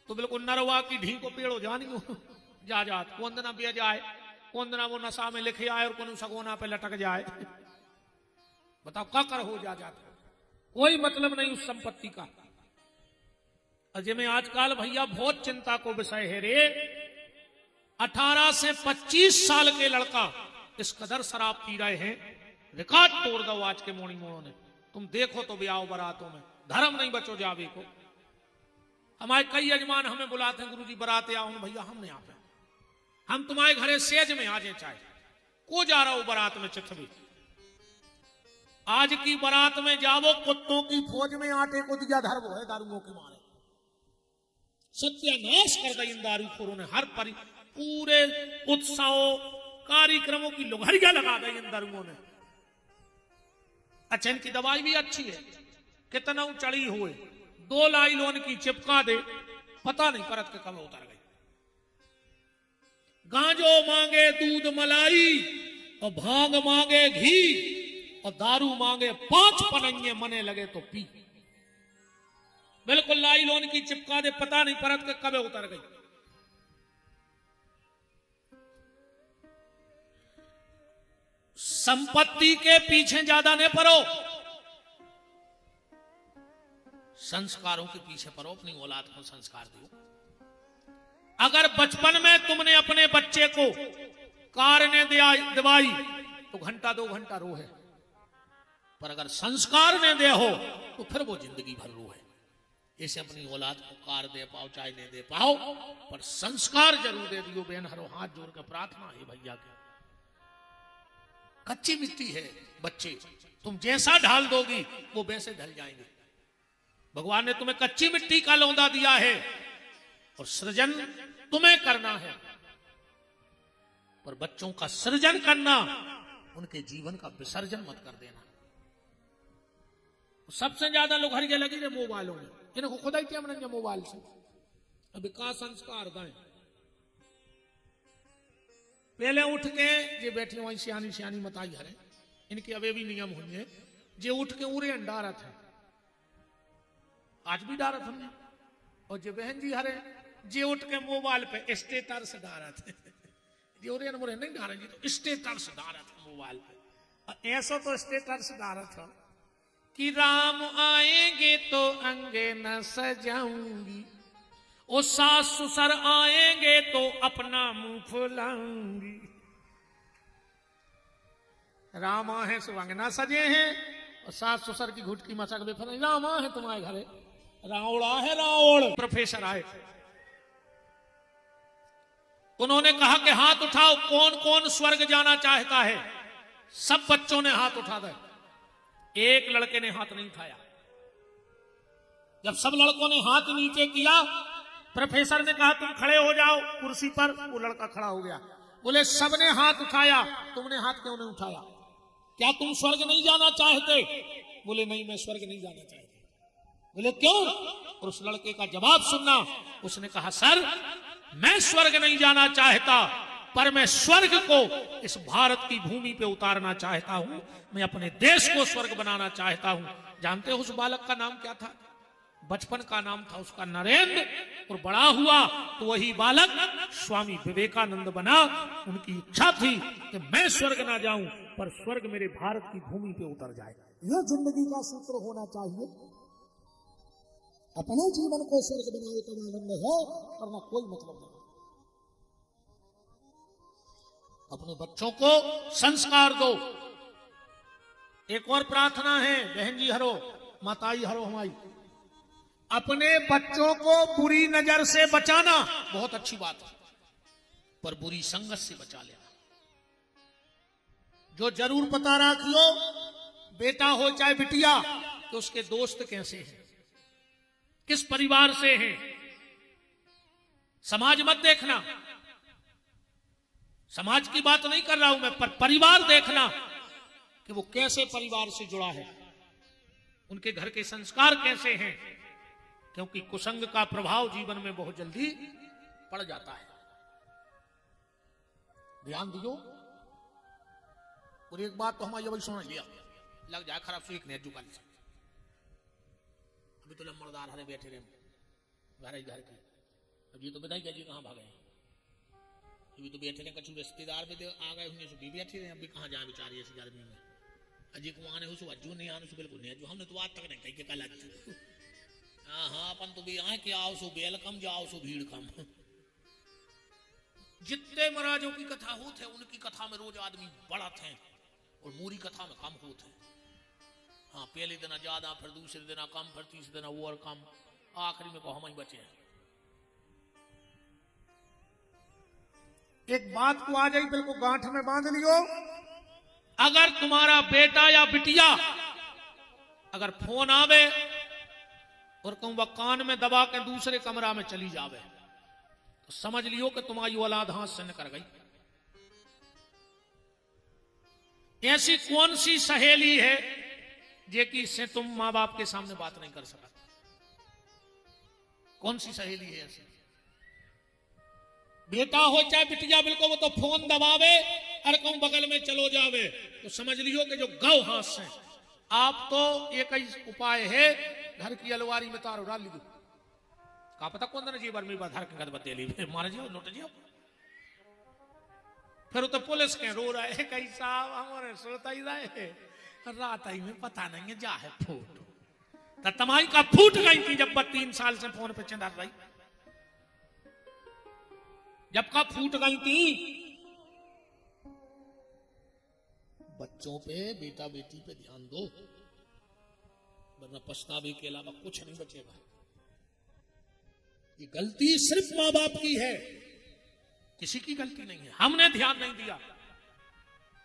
तो बिल्कुल नरवा की ढी को पेड़ो जानी हो जा जात, कौन दिना बे जाए, कौन दिना वो नशा में लिखे आए और कौन सगोना पे लटक जाए। बताओ क्या कर हो जा जाता, कोई मतलब नहीं उस संपत्ति का। अजय में आजकल भैया बहुत चिंता को विषय है रे। 18 से 25 साल के लड़का इस कदर शराब पी रहे हैं, रिकॉर्ड तोड़ दो आज के मोनी मोड़ों ने। तुम देखो तो ब्याह बरातों में धर्म नहीं बचो जावे को। हमारे कई यजमान हमें बुलाते हैं, गुरुजी बारात आओ। भैया हम नहीं आते, हम तुम्हारे घरे सेज में आ जाए, चाहे को जा रहा हो बारात में चिथवी। आज की बारात में जावो, कुत्तों की फौज में आटे को दिया धर्म है दारुओं के मारे। सत्यानाश कर दी इन दारूखोरों ने। हर पूरे उत्सवों कार्यक्रमों की लुघरिया लगा दी इन दारुओं ने। अच्छा, इनकी दवाई भी अच्छी है, कितना चढ़ी हुए 2 लाइलोन की चिपका दे, पता नहीं परत के कब उतर गई। गांजो मांगे दूध मलाई, और भांग मांगे घी, और दारू मांगे 5 पनंगे, मने लगे तो पी। बिल्कुल लाइलोन की चिपका दे, पता नहीं परत के कब उतर गई। संपत्ति के पीछे ज्यादा नहीं पड़ो, संस्कारों के पीछे पड़ो। अपनी औलाद को संस्कार दो। अगर बचपन में तुमने अपने बच्चे को कार ने दवाई तो घंटा 2 घंटा रोहे, पर अगर संस्कार ने दे हो तो फिर वो जिंदगी भर रोहे। ऐसे अपनी औलाद को कार दे पाओ चाहे नहीं दे पाओ, पर संस्कार जरूर दे दियो। बहन हरो हाथ जोड़ के प्रार्थना है भैया के। कच्ची मिट्टी है बच्चे, तुम जैसा ढाल दोगी वो वैसे ढल जाएंगे। भगवान ने तुम्हें कच्ची मिट्टी का लौंदा दिया है और सृजन तुम्हें करना है, पर बच्चों का सृजन करना, उनके जीवन का विसर्जन मत कर देना। सबसे ज्यादा लोग हरिगे लगी रे मोबाइलों में, इनको खुदा ही क्या मनेंगे मोबाइल से। अभी का संस्कार दें। पहले उठ के जे बैठी वही सियानी सियानी मताई हरे, इनके अवे भी नियम होंगे। जे उठ के उरे डारत है, आज भी डारत हमने। और जे बहन जी हरे जे उठ के मोबाइल पे स्टेटस डारत है, जे उरे मोरे नहीं डारे जी, तो स्टेटस डारत है मोबाइल पे। ऐसा तो स्टेटस डारत है कि राम आएंगे तो अंगे न सजाऊंगी, ओ सास ससुर आएंगे तो अपना मुंह फुलाऊंगी। राम आए सो अंगना सजे हैं, और सास ससुर की घुटकी मचक दे। राम है तुम्हारे घरे, रावड़ा है रावण। प्रोफेसर आए, उन्होंने कहा कि हाथ उठाओ, कौन कौन स्वर्ग जाना चाहता है। सब बच्चों ने हाथ उठा दिया, एक लड़के ने हाथ नहीं उठाया। जब सब लड़कों ने हाथ नीचे किया, प्रोफेसर ने कहा तुम खड़े हो जाओ कुर्सी पर। वो लड़का खड़ा हो गया। बोले सबने हाथ उठाया, तुमने हाथ क्यों नहीं उठाया? क्या तुम स्वर्ग नहीं जाना चाहते? बोले नहीं, मैं स्वर्ग नहीं जाना चाहता। बोले क्यों? और उस लड़के का जवाब सुनना। उसने कहा सर, मैं स्वर्ग नहीं जाना चाहता, पर मैं स्वर्ग को इस भारत की भूमि पे उतारना चाहता हूं। मैं अपने देश को स्वर्ग बनाना चाहता हूं। जानते हो उस बालक का नाम क्या था? बचपन का नाम था उसका नरेंद्र, और बड़ा हुआ तो वही बालक स्वामी विवेकानंद बना। उनकी इच्छा थी कि मैं स्वर्ग ना जाऊं, पर स्वर्ग मेरे भारत की भूमि पे उतर जाए। यह जिंदगी का सूत्र होना चाहिए। अपने जीवन को स्वर्ग बनाने का आनंद है, वरना कोई मतलब नहीं। अपने बच्चों को संस्कार दो। एक और प्रार्थना है, बहन जी हरो, माताई हरो हमारी। अपने बच्चों को बुरी नजर से बचाना बहुत अच्छी बात है, पर बुरी संगत से बचा लेना। जो जरूर पता रखियो, बेटा हो चाहे बिटिया, तो उसके दोस्त कैसे हैं, किस परिवार से हैं। समाज मत देखना, समाज की बात नहीं कर रहा हूं मैं, पर परिवार देखना कि वो कैसे परिवार से जुड़ा है, उनके घर के संस्कार कैसे हैं। क्योंकि कुसंग का प्रभाव जीवन में बहुत जल्दी पड़ जाता है। ध्यान दियो। और एक बात तो हमारी अभी सुन लिया, लग जाए खराब सीख नहीं जुकाल से। अभी तो लम्बरदार हरे बैठे रहे घर की। अब ये तो बताइए क्या जी कहाँ भागे? अभी तो बैठे रहे, कछु रिश्तेदार भी आ गए होंगे, सो भी बैठे रहे। अभी कहाँ जाए बेचारी ऐसी गर्मी में? अजी को आने हो सो अज्जू नहीं आने सो बिल्कुल नहीं अज्जू। हमने तो आज तक नहीं कही कल अज्जू। हाँ अपन तो भी आए कि आओ सो वेलकम, जाओ सो भीड़ कम। जितने महाराजों की कथा होते हैं, उनकी कथा में रोज आदमी बढ़त है, और मूरी कथा में कम होते हैं। हाँ, पहले दिन ज्यादा, फिर दूसरे दिन कम, फिर तीसरे दिन और कम। आखिरी में को हम ही बचे हैं। एक बात को आ जाई बिल्कुल गांठ में बांध लियो, अगर तुम्हारा बेटा या बिटिया अगर फोन आवे और कहूं वह कान में दबा के दूसरे कमरा में चली जावे तो समझ लियो कि तुम्हारी औलाद हाथ से निकल गई। ऐसी कौन सी सहेली है जेकि से तुम मां बाप के सामने बात नहीं कर सका? कौन सी सहेली है ऐसी? बेटा हो चाहे बिटिया, बिल्कुल वो तो फोन दबावे और कहूं बगल में चलो जावे तो समझ लियो कि जो गौ हाथ से। आप तो एक ही उपाय है, घर की अलवारी में तार उड़ा लीजिए, का पता कौन ना जीवन में बाधर के बदे ली मार जियो लुट जियो। फिर तो पुलिस के रो रहे है कई साहब हमारे सोता ही रहे रात आई में पता नहीं है जा है फूट तो तमाई का फूट गई थी जब 3 साल से फोन पे चिंता रही, जब का फूट गई थी। बच्चों पे बेटा बेटी पे ध्यान दो वरना पछतावे के अलावा कुछ नहीं बचेगा। ये गलती सिर्फ मां बाप की है, किसी की गलती नहीं है। हमने ध्यान नहीं दिया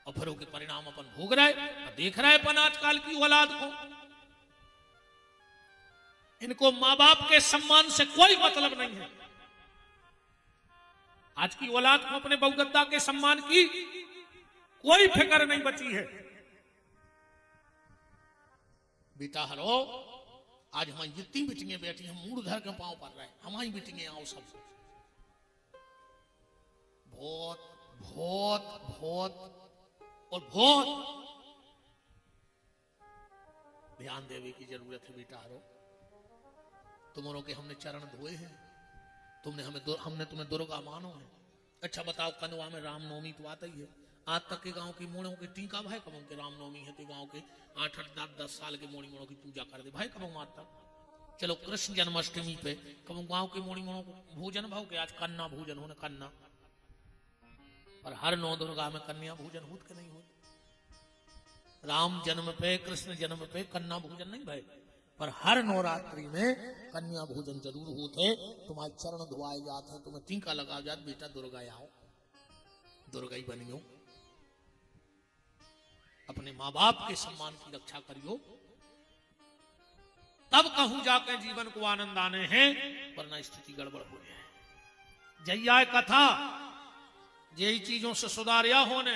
और फिर के परिणाम अपन भोग रहे और देख रहे अपन आजकल की औलाद को। इनको मां बाप के सम्मान से कोई मतलब नहीं है। आज की औलाद को अपने बहुगद्दा के सम्मान की कोई फिक्र नहीं बची है। बेटा हरो आज हमारी जितनी बिटियां बैठी हैं मूड घर के पांव पर रहे, हमारी बिटियां आओ सब बहुत बहुत बहुत और बहुत ध्यान देवे की जरूरत है। बेटा हरो तुमरों के हमने चरण धोए हैं, हमने तुम्हें दुर्गा मानो है। अच्छा बताओ कनवा में रामनवमी तो आता ही है, आज तक के गांव की मोड़ों के टीका भाई कब के रामनवमी है तो गांव के 8-8 10 साल के मोड़ी मोड़ों की पूजा कर दे भाई कब आज तक। चलो कृष्ण जन्माष्टमी पे कब गांव के मोड़ी मोड़ों को भोजन भाव के आज कन्ना भोजन होने कन्ना, और हर नौ दुर्गा में कन्या भोजन होत के नहीं होत। राम जन्म पे कृष्ण जन्म पे कन्या भोजन नहीं भाई, पर हर नवरात्रि में कन्या भोजन जरूर होते। तुम्हारे चरण धुआए जाते हैं, तुम्हें टीका लगा जात बेटा दुर्गा आओ, दुर्गा ही बनियो। अपने मां बाप के सम्मान की रक्षा करियो, तब कहूं जाके जीवन को आनंद आने हैं, वरना स्थिति गड़बड़ हो जाए। जैया कथा यही चीजों से सुधारिया होने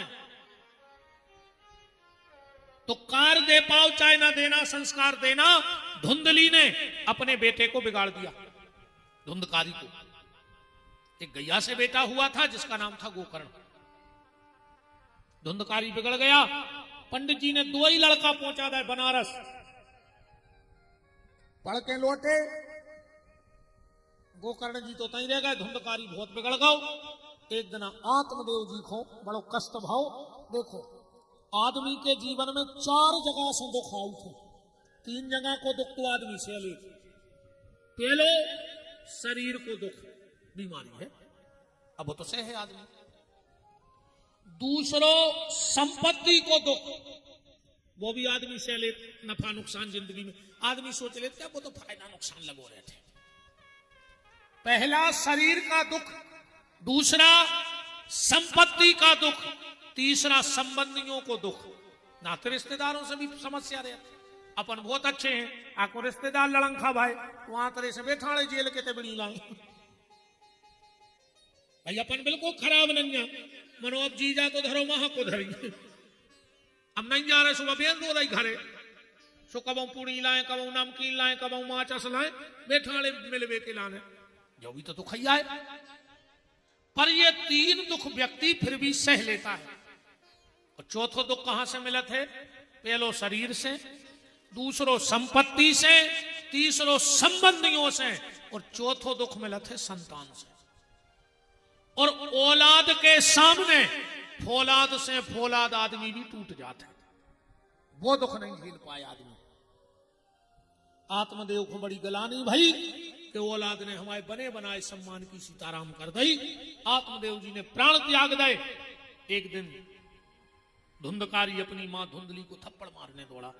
तो कार दे पाओ चाहे ना देना, संस्कार देना। धुंधली ने अपने बेटे को बिगाड़ दिया, धुंधकारी को। एक गैया से बेटा हुआ था जिसका नाम था गोकर्ण। धुंधकारी बिगड़ गया, पंडित जी ने 2 ही लड़का पहुंचा दिया बनारस। पढ़ के लौटे, गोकर्ण जी तो तई रह गए, धुंधकारी बहुत बिगड़ गए। एक दिन आत्मदेव जी को बड़ो कष्ट भाव। देखो आदमी के जीवन में 4 जगह से दुख आए थे, 3 जगह को दुख तो आदमी से ले। पहले शरीर को दुख, बीमारी है, अब वो तो सह है आदमी। दूसरो संपत्ति को दुख, वो भी आदमी से ले। नफा नुकसान जिंदगी में आदमी सोच लेते हैं, वो तो फायदा नुकसान लगो रहे थे। पहला शरीर का दुख, दूसरा संपत्ति का दुख, तीसरा संबंधियों को दुख। नाते रिश्तेदारों से भी समस्या रहती। अपन बहुत अच्छे हैं, आपको रिश्तेदार लड़ंखा भाई वहां तरह से बैठा जेल के तबड़ी लाए भाई। अपन बिल्कुल खराब नहीं है, मनो अब जीजा तो धरो वहां को धरी। हम नहीं जा रहे सुबह बेन दो रही घरे, सो कबू पूड़ी लाए, कबू नमकीन लाए, कबू माचस लाए, बैठा मिलवे के लाने जो भी तो दुख ही आए। पर ये 3 दुख व्यक्ति फिर भी सह लेता है। और चौथो दुख कहां से मिला थे? पहलो शरीर से, दूसरो संपत्ति से, तीसरो संबंधियों से, और चौथो दुख मिला थे संतान से। और औलाद के सामने फौलाद से फौलाद आदमी भी टूट जाते, वो दुख नहीं झेल पाए आदमी। आत्मदेव को बड़ी गलानी भाई कि औलाद ने हमारे बने बनाए सम्मान की सीताराम कर दी। आत्मदेव जी ने प्राण त्याग दे। एक दिन धुंधकारी अपनी मां धुंधली को थप्पड़ मारने दौड़ा।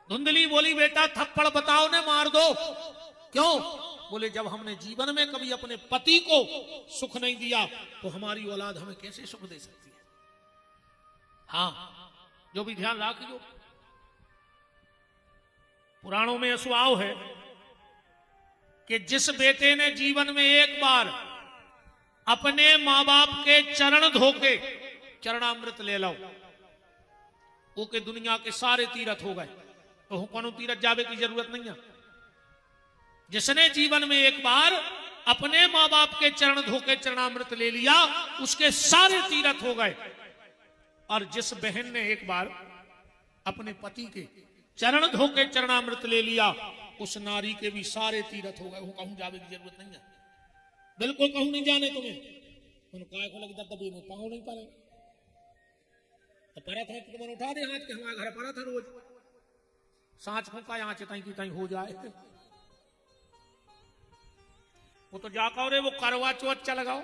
धुंधली बोली बेटा थप्पड़ बताओ ने मार दो। क्यों? बोले जब हमने जीवन में कभी अपने पति को सुख नहीं दिया तो हमारी औलाद हमें कैसे सुख दे सकती है? हाँ, जो भी ध्यान रखियो। पुराणों में सुआव है कि जिस बेटे ने जीवन में एक बार अपने मां बाप के चरण धोके चरणामृत ले लो, वो के दुनिया के सारे तीर्थ हो गए, तो कौन तीर्थ जावे की जरूरत नहीं है। जिसने जीवन में एक बार अपने मां बाप के चरण धोके चरणामृत ले लिया, उसके सारे तीर्थ हो गए। और जिस बहन ने एक बार अपने पति के चरण धोके चरणामृत ले लिया, उस नारी के भी सारे तीर्थ हो गए। वो कहूं जावे की जरूरत नहीं है, बिल्कुल कहूं नहीं जाने तुम्हें। काय को लगता तभी नहीं पाँव नहीं पड़े तो परा था तो मैंने उठा दे हाथ के, हमारे घर पड़ा था रोज सांच फूका यहाँ चिताई की ताई हो जाए। वो तो जाकर रे वो करवा चौथ चल गाओ,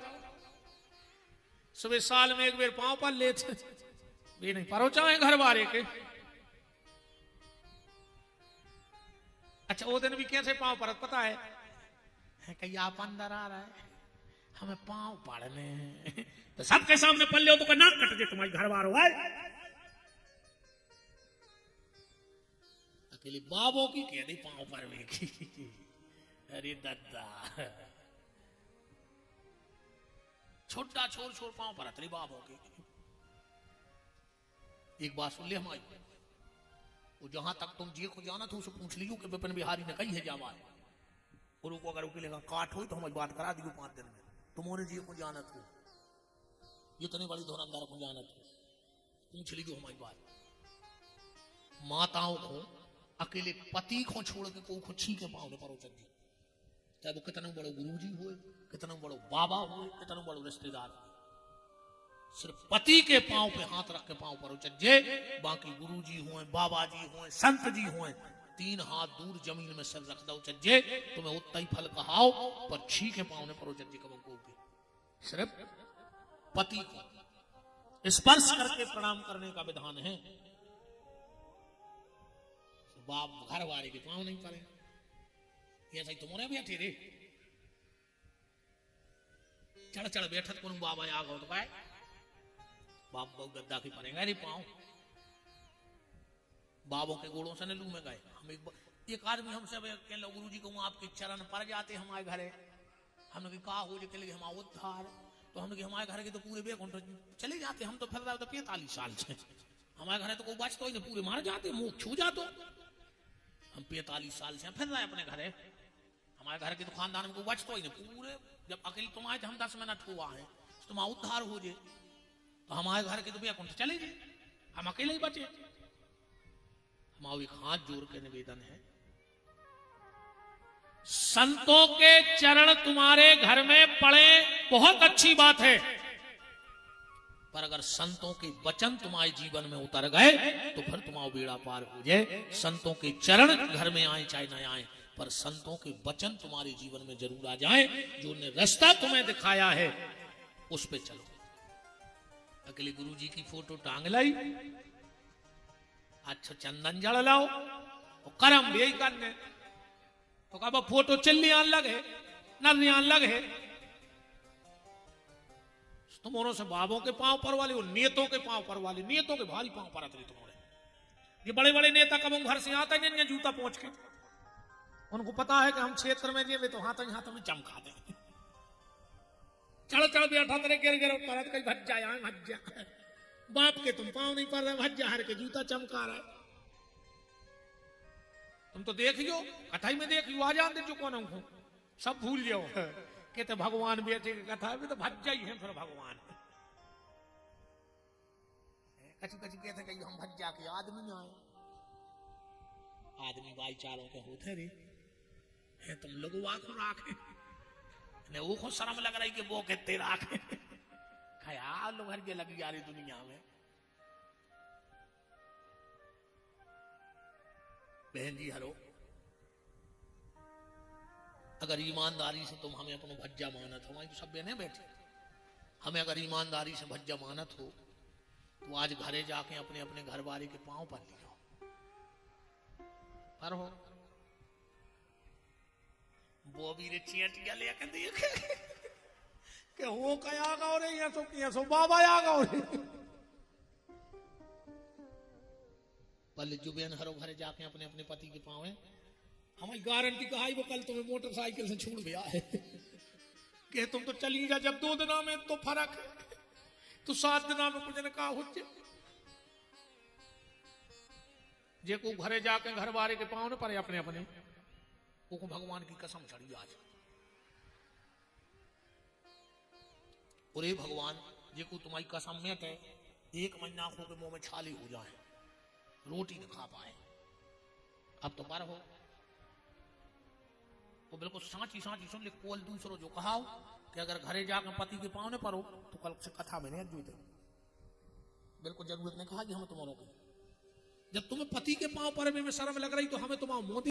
सुबह साल में एक बार पाँव पर लेते भी नहीं परो चाहे घर वाले के। अच्छा वो दिन भी कैसे पाँव पर पता है कहीं आप अंदर आ रहा है हमें पाँव पड़ने तो सबके सामने पल्ले हो तो नाक कट दे तुम्हारी घर वालों। अकेले बाबों की कह दी पाँव पर की। अरे दद्दा छोटा छोर छोर पाँव पर अतरी बाबों की। एक बात सुन ले हमारी, वो जहां तक तुम जी को जाना था उसे पूछ लियो कि विपिन बिहारी ने कही है जावा गुरु को अगर उकेलेगा काट हो तो हमारी बात करा दियो 5 दिन में। तुम्हारे जी को जाना था, ये तो नहीं बड़ी धुरंधर को जाना था, पूछ लीजिए हमारी बात। माताओं को अकेले पति को छोड़ के कोई को छी के पाँव ने परोचन दी, चाहे वो कितना बड़ो गुरुजी हो, कितना बड़ो बाबा हो, कितना बड़ो रिश्तेदार हो, सिर्फ पति के पांव पे हाथ रख के पांव पर उचजे। बाकी गुरुजी हो, बाबा जी हो, संत जी हो, 3 हाथ दूर जमीन में सर रख दो उचजे, तुम्हें उतना ही फल कहाओ पर छी के पांव ने पर उचजे कब को सिर्फ पति को स्पर्श करके प्रणाम करने का विधान है। बाप घर वाले के पांव नहीं पड़े, ये सही तुम्हारे बैठे रे चढ़ चढ़ बैठत को बाबा आ गो तो काय बाप बहुत गद्दा की पड़ेगा नहीं पाँव। बाबों के गोड़ों से लू में गए हम। एक आदमी हमसे कह लो गुरु जी को आपके चरण पड़ जाते हमारे घरे, हमने कहा हो जे के हम उद्धार, तो हमने हमारे घर के तो पूरे बेकुंठ चले जाते। हम तो फिर रहे तो 45 साल से हमारे घर तो कोई बचता ही नहीं, पूरे मार जाते मुंह छू जाते। हम 45 साल से फिर रहे अपने घरे, हमारे घर के तो खानदान में कोई बचता ही नहीं पूरे। जब अकेले तुम आए हम 10 मिनट हुआ है तुम उद्धार हो जे, तो हमारे घर के तो बेकुंठ चले गए, हम अकेले ही बचे। हमारा एक हाथ जोड़ के निवेदन है, संतों के चरण तुम्हारे घर में पड़े बहुत अच्छी बात है, पर अगर संतों के वचन तुम्हारे जीवन में उतर गए तो फिर तुम्हारा बेड़ा पार हो जाए। संतों के चरण घर में आए चाहे न आए, पर संतों के वचन तुम्हारे जीवन में जरूर आ जाए। जो ने रास्ता तुम्हें दिखाया है उस पे चलो। अकेले गुरु जी की फोटो टांग लाई, अच्छा चंदन जड़ लाओ और करम भी करने तो कब फोटो चिल्ली आन लगे नरनी आन लगे। तुम्हारों से बाबों के पांव पर वाले और नेतों के पांव पर वाले, नेतों के भारी पांव पर आते तुम्हारे। ये बड़े बड़े नेता कब घर से आते हैं जूता पहुंच के, उनको पता है कि हम क्षेत्र में जेबे तो हाथ में चमका दे। चढ़ चढ़ बैठा तेरे गिर गिर पर कहीं भज जाए भज जा, बाप के तुम पांव नहीं पड़ रहे, भज जा हर के जूता चमका रहा है। तुम तो देख लो कथाई में देख लो, आ जान दे जो कौन हूं सब भूल जाओ। कहते भगवान बेटे की कथा में तो भज जाई है फिर भगवान कछु कछु कहते कहीं हम भज जाके आदमी आए, आदमी भाईचारों के होते रे है, तुम लोग आंखों राखे ने वो को शर्म लग रही कि वो कहते राखे ख्याल लोग हर के लगी जा रही दुनिया में। बहन जी हरो, अगर ईमानदारी से तुम हमें अपना भज्जा मानत हो, तो सब बहने बैठे, हमें अगर ईमानदारी से भज्जा मानत हो तो आज घरे जाके अपने अपने घर वाले के पांव पर लियो पर हो। वो भी रे चियटिया ले कहती के हो कया गाओ रे या सो बाबा आ गाओ रे पहले जुबेन हरो घरे जाके अपने अपने पति के पाँव हमारी गारंटी कहा वो कल तुम्हें मोटरसाइकिल से छूट गया है कि तुम तो चली जा जब 2 दिनों में तो फर्क है तो 7 दिनों में कुछ ने कहा हो जे को घरे जाके घर बारे के पाँव न पड़े अपने अपने वो भगवान की कसम चढ़ी आज और ये भगवान जे को तुम्हारी कसम में थे 1 महीना हो के मुंह में छाली हो जाए रोटी न खा पाए अब तो पर हो वो बिल्कुल सांची सुन ले कोल दूसरो जो कहा कि अगर घरे जाकर पति के पाँव न पड़ो तो कल से कथा में नहीं जुड़ते बिल्कुल जरूरत नहीं कहा कि हमें तुम्हारों को जब तुम्हें पति के पाँव पर में शर्म लग रही तो हमें तुम्हारा मोदी